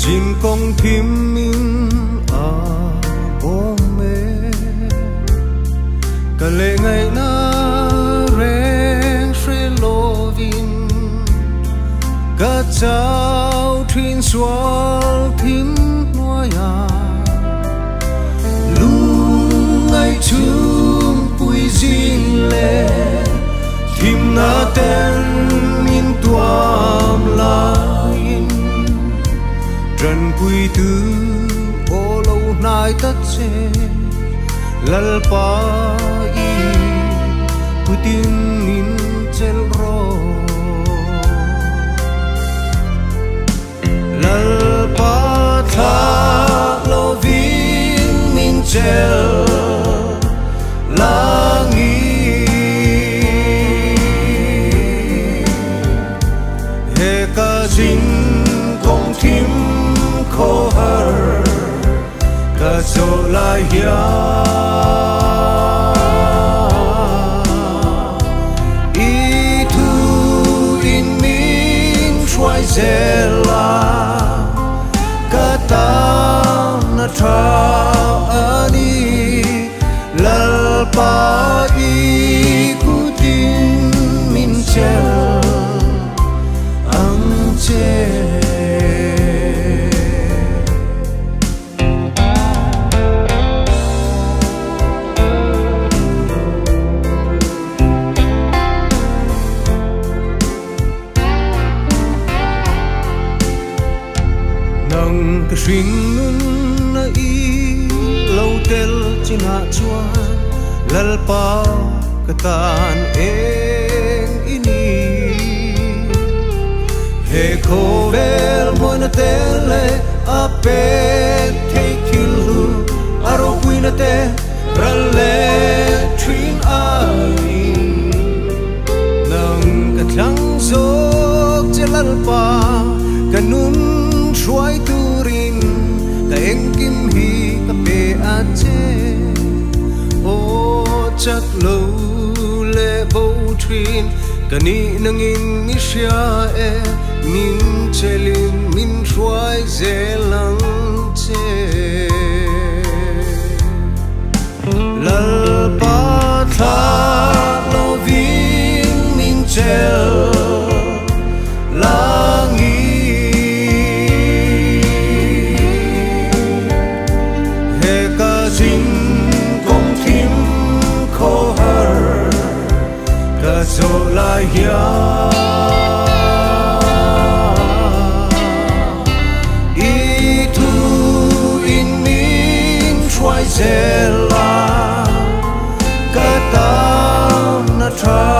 Jin kong kim min a bom me ka le ngai na reng shre lovin ka chao thrin swal thim noya lung ngai chung pui zin le thim na ten min tuam lain trần quy tư ô lâu nai tất che lal pa i putin in chel ro lal pa tha lo vin min chel langi he ka jin kong thim khô hờ cả chỗ lại ya ý thu in min xoay zela cả ta na tra ani lal pa i kutin min chel ang che cái swing nun na i lâu tel chỉ na chua lal pa cái tan en ini he ko vel mo na tele a pe take kilu aro queen te ralle trin ai nang ka thang zo che lal pa kanun xoay turin ta em kim hi ta pe a che o chắc lâu le bo trin ka ni nang in mi sha e min chelin min xoay zelang che lal pa tha lo vin min chel so la ya I tu in min try zela ka ta na try